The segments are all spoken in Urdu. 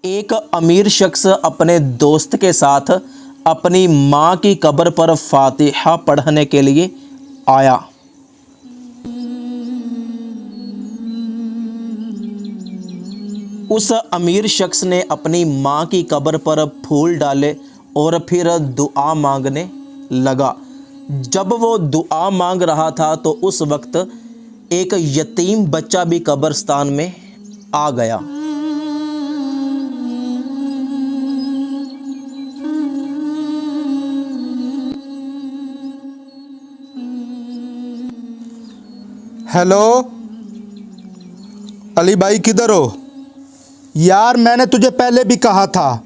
ایک امیر شخص اپنے دوست کے ساتھ اپنی ماں کی قبر پر فاتحہ پڑھنے کے لیے آیا۔ اس امیر شخص نے اپنی ماں کی قبر پر پھول ڈالے اور پھر دعا مانگنے لگا۔ جب وہ دعا مانگ رہا تھا تو اس وقت ایک یتیم بچہ بھی قبرستان میں آ گیا۔ ہیلو علی بھائی، کدھر ہو یار؟ میں نے تجھے پہلے بھی کہا تھا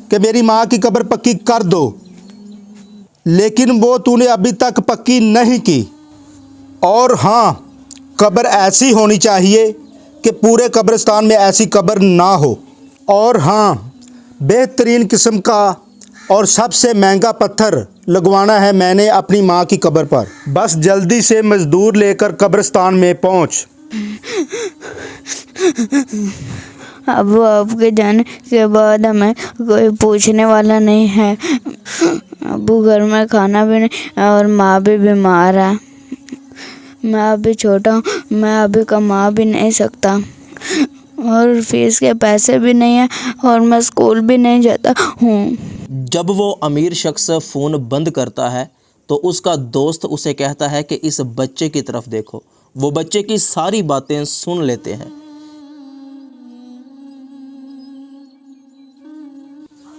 کہ میری ماں کی قبر پکی کر دو، لیکن وہ تو نے ابھی تک پکی نہیں کی۔ اور ہاں، قبر ایسی ہونی چاہیے کہ پورے قبرستان میں ایسی قبر نہ ہو۔ اور ہاں، بہترین قسم کا اور سب سے مہنگا پتھر لگوانا ہے میں نے اپنی ماں کی قبر پر۔ بس جلدی سے مزدور لے کر قبرستان میں پہنچ۔ ابو، آپ کے جانے کے بعد ہمیں کوئی پوچھنے والا نہیں ہے۔ ابو، گھر میں کھانا بھی نہیں اور ماں بھی بیمار ہے۔ میں ابھی چھوٹا ہوں، میں ابھی کما بھی نہیں سکتا اور فیس کے پیسے بھی نہیں ہیں اور میں اسکول بھی نہیں جاتا ہوں۔ جب وہ امیر شخص فون بند کرتا ہے تو اس کا دوست اسے کہتا ہے کہ اس بچے کی طرف دیکھو۔ وہ بچے کی ساری باتیں سن لیتے ہیں۔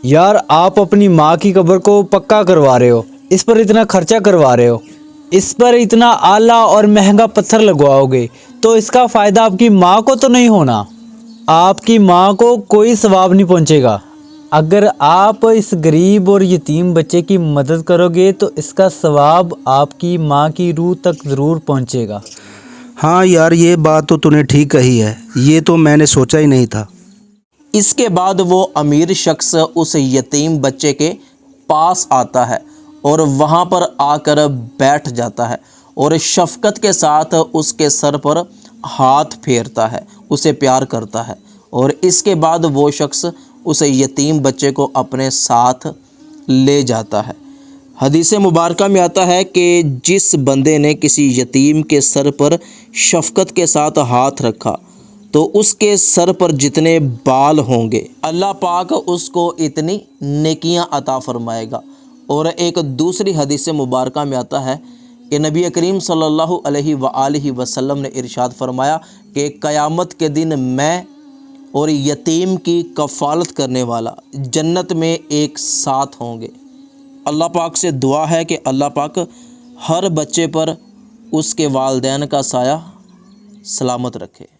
یار، آپ اپنی ماں کی قبر کو پکا کروا رہے ہو، اس پر اتنا خرچہ کروا رہے ہو، اس پر اتنا اعلیٰ اور مہنگا پتھر لگواؤ گے تو اس کا فائدہ آپ کی ماں کو تو نہیں ہونا؟ آپ کی ماں کو کوئی ثواب نہیں پہنچے گا۔ اگر آپ اس غریب اور یتیم بچے کی مدد کرو گے تو اس کا ثواب آپ کی ماں کی روح تک ضرور پہنچے گا۔ ہاں یار، یہ بات تو نے ٹھیک کہی ہے، یہ تو میں نے سوچا ہی نہیں تھا۔ اس کے بعد وہ امیر شخص اس یتیم بچے کے پاس آتا ہے اور وہاں پر آ کر بیٹھ جاتا ہے اور شفقت کے ساتھ اس کے سر پر ہاتھ پھیرتا ہے، اسے پیار کرتا ہے، اور اس کے بعد وہ شخص اس یتیم بچے کو اپنے ساتھ لے جاتا ہے۔ حدیث مبارکہ میں آتا ہے کہ جس بندے نے کسی یتیم کے سر پر شفقت کے ساتھ ہاتھ رکھا تو اس کے سر پر جتنے بال ہوں گے اللہ پاک اس کو اتنی نیکیاں عطا فرمائے گا۔ اور ایک دوسری حدیث مبارکہ میں آتا ہے کہ نبی کریم صلی اللہ علیہ وآلہ وسلم نے ارشاد فرمایا کہ قیامت کے دن میں اور یتیم کی کفالت کرنے والا جنت میں ایک ساتھ ہوں گے۔ اللہ پاک سے دعا ہے کہ اللہ پاک ہر بچے پر اس کے والدین کا سایہ سلامت رکھے۔